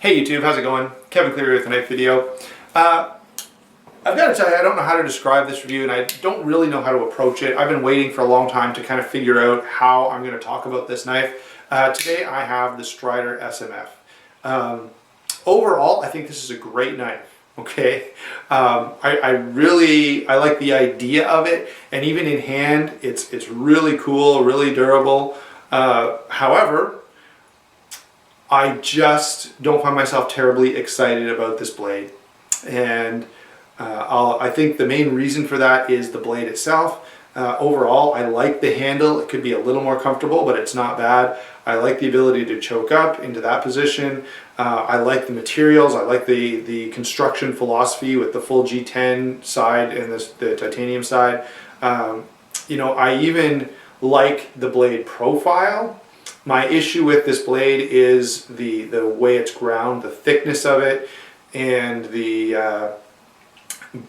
Hey YouTube, how's it going? Kevin Cleary with a knife video. I've got to tell you, I don't know how to describe this review and I don't really know how to approach it. I've been waiting for a long time to kind of figure out how I'm going to talk about this knife. Today I have the Strider SMF. Overall, I think this is a great knife. Okay, I like the idea of it, and even in hand, it's really cool, really durable. However, I just don't find myself terribly excited about this blade, and I think the main reason for that is the blade itself. Overall, I like the handle. It could be a little more comfortable, but it's not bad. I like the ability to choke up into that position. I like the materials. I like the construction philosophy with the full G10 side and the titanium side. You know, I even like the blade profile. My issue with this blade is the way it's ground, the thickness of it, and the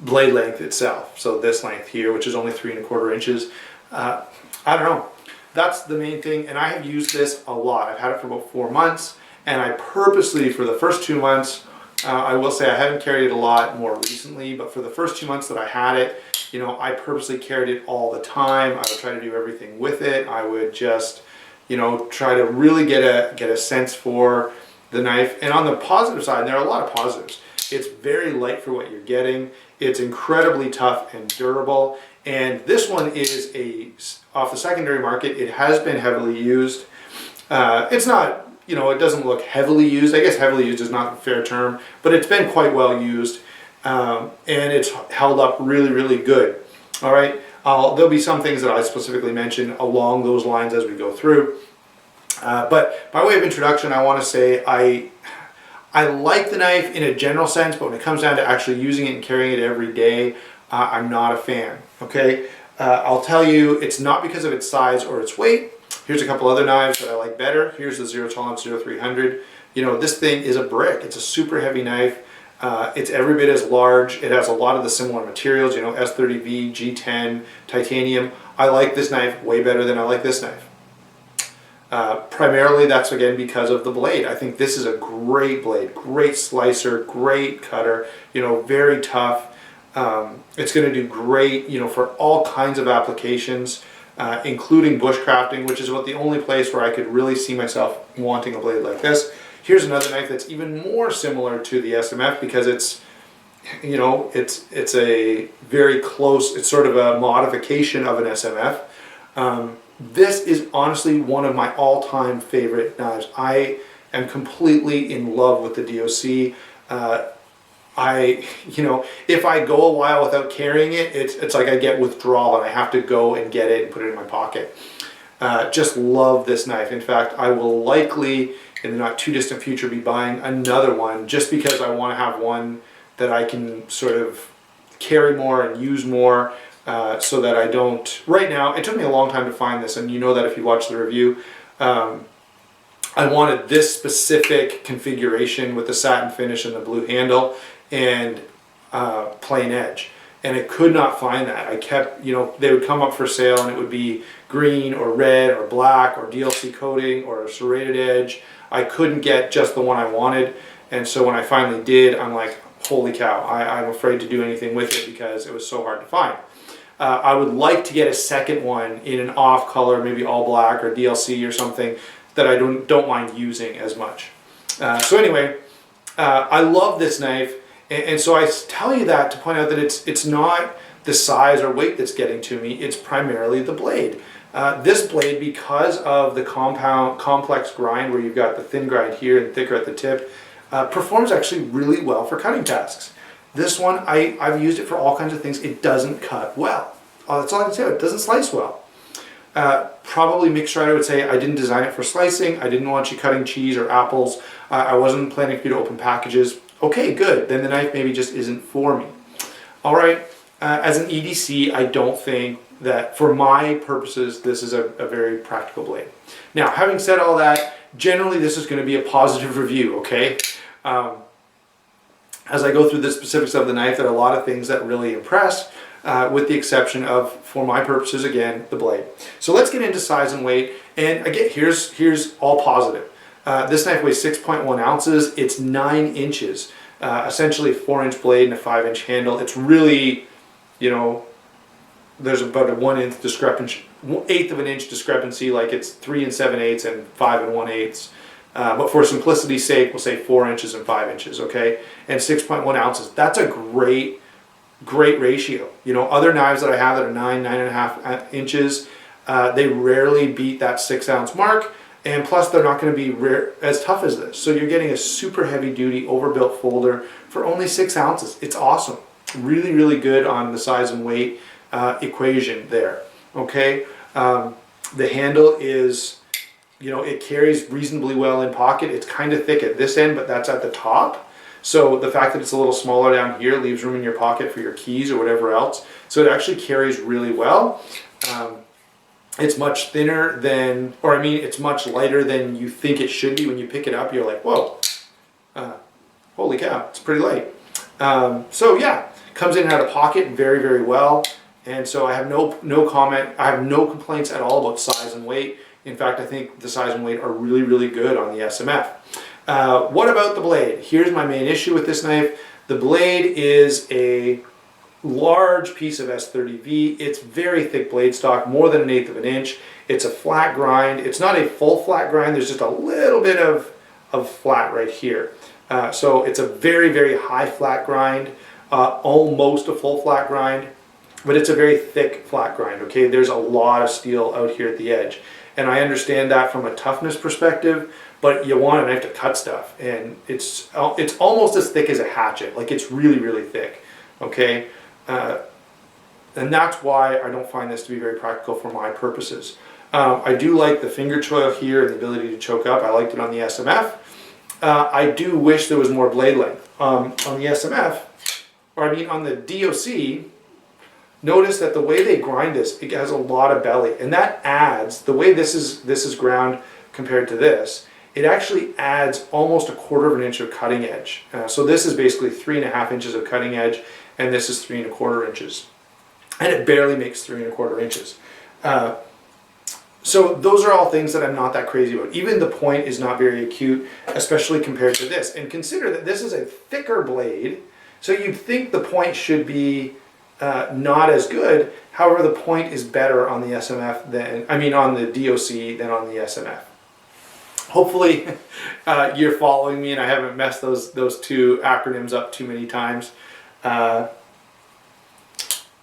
blade length itself. So this length here, which is only 3¼ inches. I don't know. That's the main thing, and I have used this a lot. I've had it for about 4 months, and I purposely, for the first 2 months, I will say I haven't carried it a lot more recently, but for the first 2 months that I had it, you know, I purposely carried it all the time. I would try to do everything with it. I would just, you know, try to really get a sense for the knife. And on the positive side, there are a lot of positives. It's very light for what you're getting. It's incredibly tough and durable. And this one is off the secondary market. It has been heavily used. It's not, you know, it doesn't look heavily used. I guess heavily used is not a fair term, but it's been quite well used. And it's held up really, really good. All right. There'll be some things that I specifically mention along those lines as we go through. But by way of introduction, I want to say I like the knife in a general sense, but when it comes down to actually using it and carrying it every day, I'm not a fan. Okay, I'll tell you, it's not because of its size or its weight. Here's a couple other knives that I like better. Here's the 0 tolerance 0300. You know, this thing is a brick. It's a super heavy knife. It's every bit as large. It has a lot of the similar materials, you know, S30V, G10, titanium. I like this knife way better than I like this knife. Primarily, that's again because of the blade. I think this is a great blade, great slicer, great cutter, you know, very tough. It's going to do great, you know, for all kinds of applications, including bushcrafting, which is about the only place where I could really see myself wanting a blade like this. Here's another knife that's even more similar to the SMF because it's, you know, it's a very close, it's sort of a modification of an SMF. This is honestly one of my all-time favorite knives. I am completely in love with the DOC. You know, if I go a while without carrying it, it's like I get withdrawal and I have to go and get it and put it in my pocket. Just love this knife. In fact, I will likely, in the not too distant future, be buying another one just because I want to have one that I can sort of carry more and use more. So that I don't, right now, it took me a long time to find this, and you know that if you watch the review. I wanted this specific configuration with the satin finish and the blue handle and plain edge, and I could not find that. I kept, you know, they would come up for sale and it would be green or red or black or DLC coating or a serrated edge. I couldn't get just the one I wanted, and so when I finally did, I'm like, holy cow, I'm afraid to do anything with it because it was so hard to find. I would like to get a second one in an off color, maybe all black or DLC or something that I don't mind using as much. So anyway, I love this knife, and so I tell you that to point out that it's not the size or weight that's getting to me, it's primarily the blade. This blade, because of the complex grind where you've got the thin grind here and thicker at the tip, performs actually really well for cutting tasks. This one, I've used it for all kinds of things. It doesn't cut well. That's all I can say. It doesn't slice well. Probably MixRider would say I didn't design it for slicing. I didn't want you cutting cheese or apples. I wasn't planning for you to open packages. Okay, good. Then the knife maybe just isn't for me. All right. As an EDC, I don't think that, for my purposes, this is a very practical blade. Now, having said all that, generally this is going to be a positive review, okay? As I go through the specifics of the knife, there are a lot of things that really impress, with the exception of, for my purposes, again, the blade. So let's get into size and weight. And again, here's all positive. This knife weighs 6.1 ounces. It's 9 inches, essentially a 4-inch blade and a 5-inch handle. It's really, you know, there's about a 1-inch discrepancy, 1/8 of an inch discrepancy, like it's 3 7/8 and 5 1/8. But for simplicity's sake, we'll say 4 inches and 5 inches, okay? And 6.1 ounces. That's a great ratio. You know, other knives that I have that are 9.5 inches, they rarely beat that 6-ounce mark. And plus, they're not going to be as tough as this. So you're getting a super heavy-duty, overbuilt folder for only 6 ounces. It's awesome. Really, really good on the size and weight equation there, okay? The handle is, you know, it carries reasonably well in pocket. It's kind of thick at this end, but that's at the top. So the fact that it's a little smaller down here leaves room in your pocket for your keys or whatever else. So it actually carries really well. It's much thinner than, or I mean, it's much lighter than you think it should be. When you pick it up, you're like, whoa, holy cow, it's pretty light. So yeah, comes in and out of pocket very, very well. And so I have no comment, I have no complaints at all about size and weight. In fact, I think the size and weight are really, really good on the SMF. What about the blade? Here's my main issue with this knife. The blade is a large piece of S30V. It's very thick blade stock, more than 1/8 of an inch. It's a flat grind. It's not a full flat grind. There's just a little bit of flat right here. So it's a very, very high flat grind, almost a full flat grind, but it's a very thick flat grind, okay? There's a lot of steel out here at the edge. And I understand that from a toughness perspective, but you want a knife to cut stuff. And it's almost as thick as a hatchet. Like, it's really, really thick, okay? And that's why I don't find this to be very practical for my purposes. I do like the finger choil here and the ability to choke up. I liked it on the SMF. I do wish there was more blade length. On the SMF, or I mean on the DOC, notice that the way they grind this, it has a lot of belly, and that adds, the way this is ground compared to this, it actually adds almost 1/4 of an inch of cutting edge. So this is basically 3.5 inches of cutting edge, and this is 3.25 inches. And it barely makes 3.25 inches. So those are all things that I'm not that crazy about. Even the point is not very acute, especially compared to this. And consider that this is a thicker blade, so you'd think the point should be not as good. However, the point is better on the SMF than, I mean on the DOC than on the SMF. Hopefully you're following me and I haven't messed those two acronyms up too many times.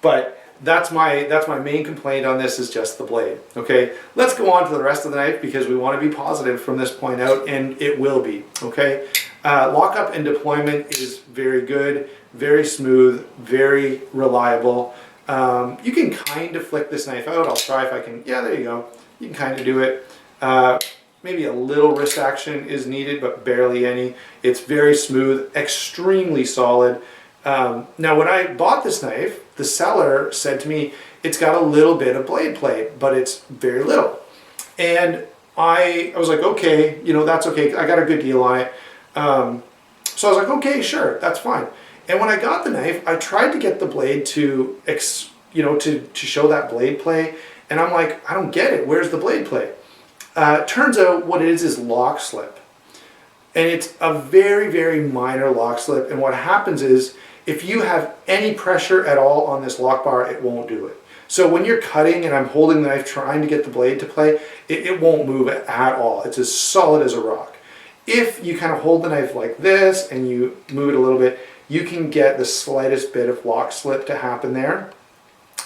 But that's my main complaint on this, is just the blade. Okay, let's go on to the rest of the knife because we want to be positive from this point out, and it will be. Okay, lockup and deployment is very good, very smooth, very reliable. You can kind of flick this knife out. I'll try if I can. Yeah, there you go. You can kind of do it. Maybe a little wrist action is needed, but barely any. It's very smooth, extremely solid. Now, when I bought this knife, the seller said to me, it's got a little bit of blade play, but it's very little. And I was like, okay, you know, that's okay. I got a good deal on it. So I was like, okay, sure, that's fine. And when I got the knife, I tried to get the blade to, to show that blade play. And I'm like, I don't get it. Where's the blade play? Turns out what it is lock slip. And it's a very, very minor lock slip. And what happens is, if you have any pressure at all on this lock bar, it won't do it. So when you're cutting and I'm holding the knife trying to get the blade to play, it won't move at all. It's as solid as a rock. If you kind of hold the knife like this and you move it a little bit, you can get the slightest bit of lock slip to happen there.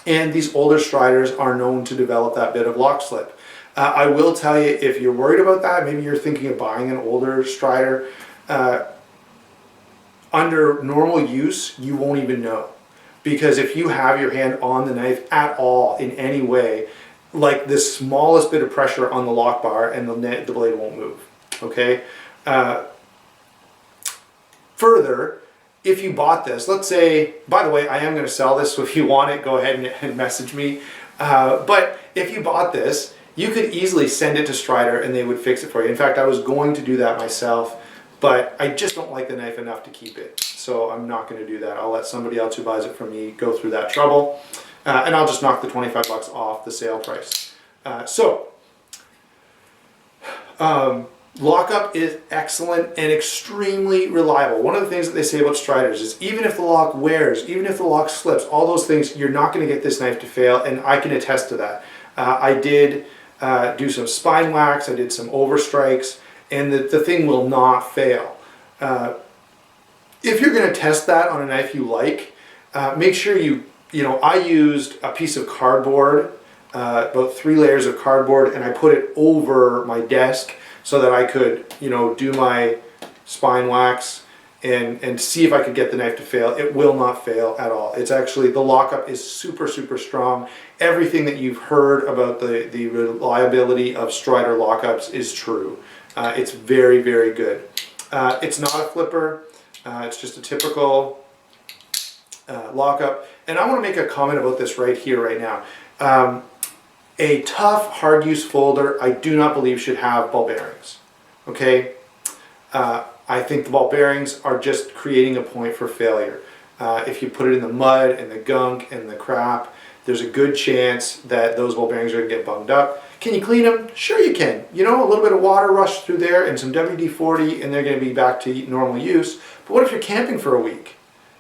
And these older Striders are known to develop that bit of lock slip. I will tell you, if you're worried about that, maybe you're thinking of buying an older Strider, under normal use, you won't even know. Because if you have your hand on the knife at all in any way, like the smallest bit of pressure on the lock bar and the blade won't move, okay? Further, if you bought this, let's say, by the way, I am going to sell this, so if you want it, go ahead and message me. But if you bought this, you could easily send it to Strider and they would fix it for you. In fact, I was going to do that myself, but I just don't like the knife enough to keep it. So I'm not going to do that. I'll let somebody else who buys it from me go through that trouble. And I'll just knock the 25 bucks off the sale price. Lockup is excellent and extremely reliable. One of the things that they say about Striders is even if the lock wears, even if the lock slips, all those things, you're not going to get this knife to fail, and I can attest to that. I did do some spine wax, I did some overstrikes, and the thing will not fail. If you're going to test that on a knife you like, make sure I used a piece of cardboard, about 3 layers of cardboard, and I put it over my desk so that I could, do my spine wax and see if I could get the knife to fail. It will not fail at all. It's actually, the Lockup is super, super strong. Everything that you've heard about the reliability of Strider Lockups is true. It's very, very good. It's not a flipper. It's just a typical Lockup. And I want to make a comment about this right here, right now. A tough, hard-use folder, I do not believe should have ball bearings. Okay? I think the ball bearings are just creating a point for failure. If you put it in the mud and the gunk and the crap, there's a good chance that those ball bearings are going to get bunged up. Can you clean them? Sure you can. A little bit of water rush through there and some WD-40 and they're going to be back to normal use. But what if you're camping for a week?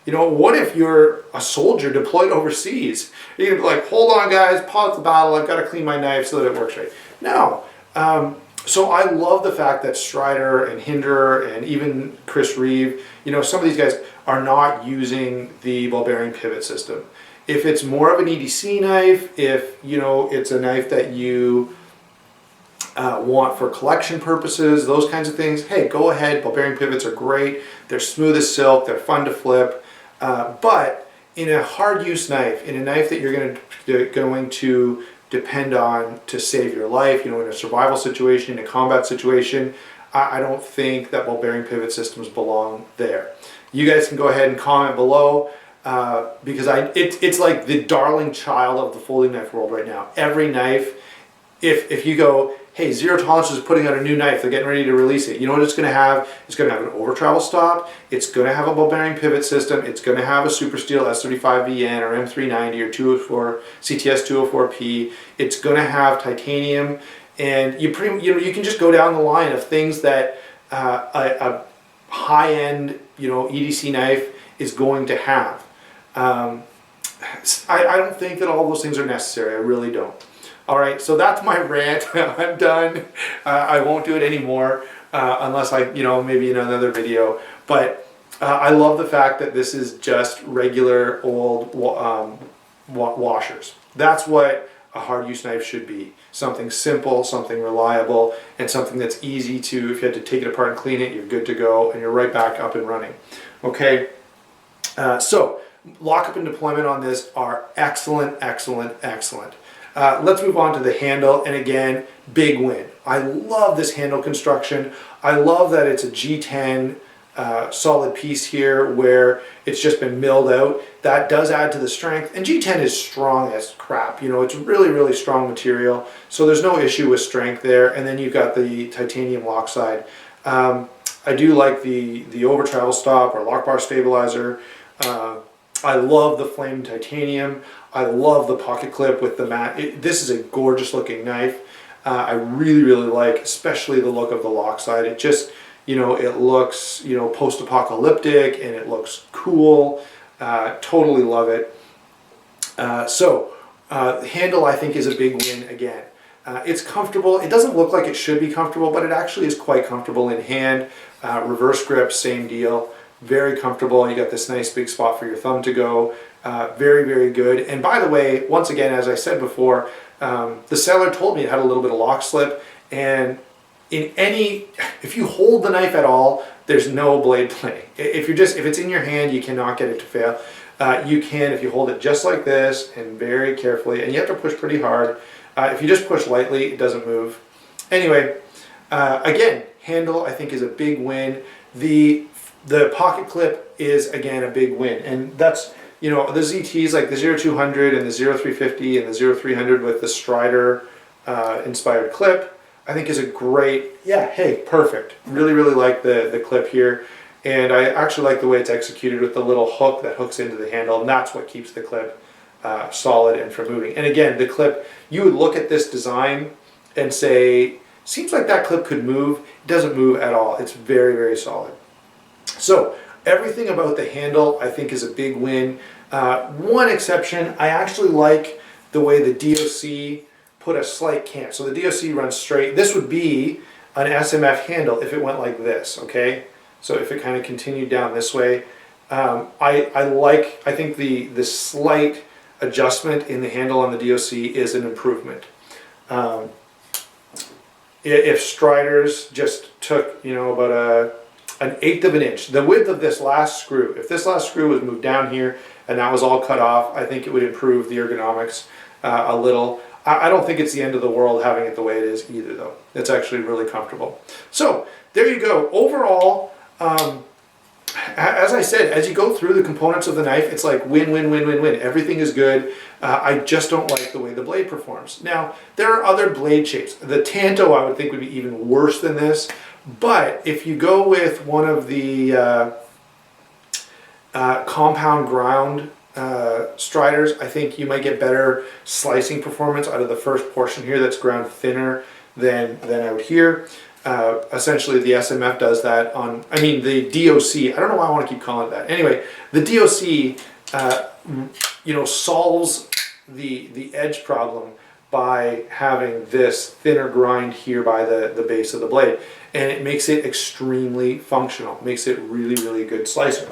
What if you're a soldier deployed overseas? You're going to be like, hold on guys, pause the battle, I've got to clean my knife so that it works right. No. So I love the fact that Strider and Hinder and even Chris Reeve, some of these guys are not using the ball bearing pivot system. If it's more of an EDC knife, if it's a knife that you want for collection purposes, those kinds of things, hey, go ahead. Ball bearing pivots are great. They're smooth as silk. They're fun to flip. But in a hard use knife, in a knife that you're going to depend on to save your life, in a survival situation, in a combat situation, I don't think that ball bearing pivot systems belong there. You guys can go ahead and comment below because it's like the darling child of the folding knife world right now. Every knife, if you go, hey, Zero Tolerance is putting out a new knife, they're getting ready to release it. You know what it's going to have? It's going to have an over travel stop, it's going to have a ball bearing pivot system, it's going to have a Super Steel S35VN or M390 or 204 CTS 204P. It's going to have titanium, and you can just go down the line of things that a high-end EDC knife is going to have. I don't think that all those things are necessary. I really don't. All right, so that's my rant. I'm done. I won't do it anymore unless maybe in another video. But I love the fact that this is just regular old washers. That's what a hard use knife should be. Something simple, something reliable, and something that's easy to, if you had to take it apart and clean it, you're good to go and you're right back up and running. Okay, so lockup and deployment on this are excellent, excellent, excellent. Let's move on to the handle, and again, big win. I love this handle construction. I love that it's a G10 solid piece here where it's just been milled out. That does add to the strength, and G10 is strong as crap. It's really, really strong material, so there's no issue with strength there. And then you've got the titanium lock side. I do like the over travel stop or lock bar stabilizer. I love the flame titanium. I love the pocket clip with the mat. This is a gorgeous looking knife. I really, really like, especially the look of the lock side. It just, it looks, post-apocalyptic and it looks cool. Totally love it. Handle I think is a big win again. It's comfortable. It doesn't look like it should be comfortable, but it actually is quite comfortable in hand. Reverse grip, same deal. Very comfortable. You got this nice big spot for your thumb to go. Very, very good. And by the way, once again, as I said before, the seller told me it had a little bit of lock slip, and if you hold the knife at all, there's no blade play. If it's in your hand, you cannot get it to fail. You can if you hold it just like this and very carefully, and you have to push pretty hard. If you just push lightly, it doesn't move. Anyway, again, handle I think is a big win. The pocket clip is again a big win, and that's the ZTs like the 0200 and the 0350 and the 0300 with the Strider inspired clip, I think is a great, hey, perfect. Really, really like the clip here, and I actually like the way it's executed with the little hook that hooks into the handle, and that's what keeps the clip solid and from moving. And again, the clip, you would look at this design and say, Seems like that clip could move. It doesn't move at all. It's very, very solid. So everything about the handle I think is a big win. One exception, I actually like the way the DOC put a slight cant. So the DOC runs straight. This would be an SMF handle if it went like this, okay? So if it kind of continued down this way, I think the slight adjustment in the handle on the DOC is an improvement. If Striders just took, you know, about an eighth of an inch, the width of this last screw, if this last screw was moved down here and that was all cut off, I think it would improve the ergonomics a little. I don't think it's the end of the world having it the way it is either, though. It's actually really comfortable. So there you go. Overall, as I said, as you go through the components of the knife, it's like win, win, win, win, win. Everything is good. I just don't like the way the blade performs. Now, there are other blade shapes. The Tanto, I would think, would be even worse than this. But if you go with one of the compound ground Striders, I think you might get better slicing performance out of the first portion here that's ground thinner than out here. Essentially the SMF does that on, I mean the DOC, I don't know why I want to keep calling it that. Anyway, the DOC, you know, solves the edge problem by having this thinner grind here by the base of the blade. And it makes it extremely functional, makes it really, really good slicer.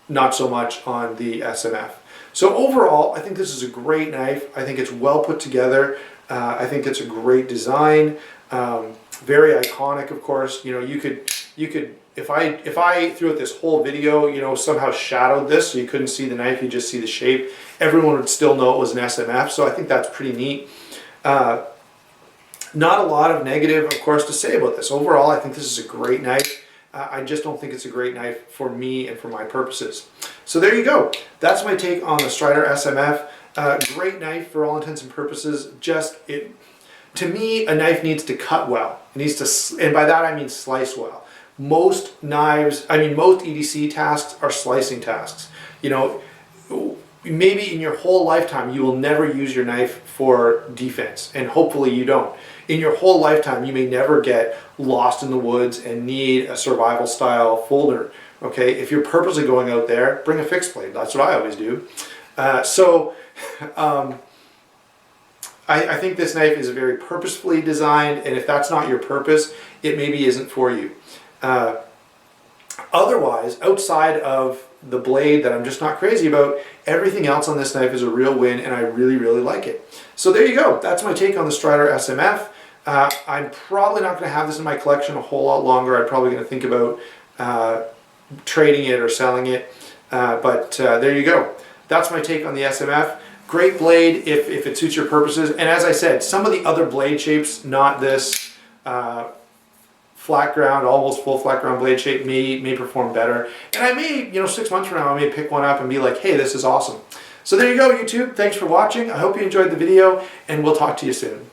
Not so much on the SMF. So overall, I think this is a great knife. I think it's well put together. I think it's a great design. Very iconic, of course. You know, you could if I throughout this whole video, you know, somehow shadowed this so you couldn't see the knife, you just see the shape, everyone would still know it was an SMF. So I think that's pretty neat. Not a lot of negative, of course, to say about this. Overall, I think this is a great knife. I just don't think it's a great knife for me and for my purposes. So there you go. That's my take on the Strider SMF. Great knife for all intents and purposes. To me, a knife needs to cut well. It needs to, and by that I mean slice well. Most knives, I mean most EDC tasks are slicing tasks. You know, maybe in your whole lifetime you will never use your knife for defense, and hopefully you don't. In your whole lifetime you may never get lost in the woods and need a survival style folder. Okay, if you're purposely going out there, bring a fixed blade. That's what I always do. I think this knife is very purposefully designed, and if that's not your purpose, it maybe isn't for you. Otherwise, outside of the blade that I'm just not crazy about, everything else on this knife is a real win, and I really, really like it. So there you go. That's my take on the Strider SMF. I'm probably not going to have this in my collection a whole lot longer. I'm probably going to think about trading it or selling it. But there you go. That's my take on the SMF. Great blade if it suits your purposes. And as I said, some of the other blade shapes, not this flat ground, almost full flat ground blade shape, may perform better. And I may, you know, 6 months from now, I may pick one up and be like, hey, this is awesome. So there you go, YouTube. Thanks for watching. I hope you enjoyed the video, and we'll talk to you soon.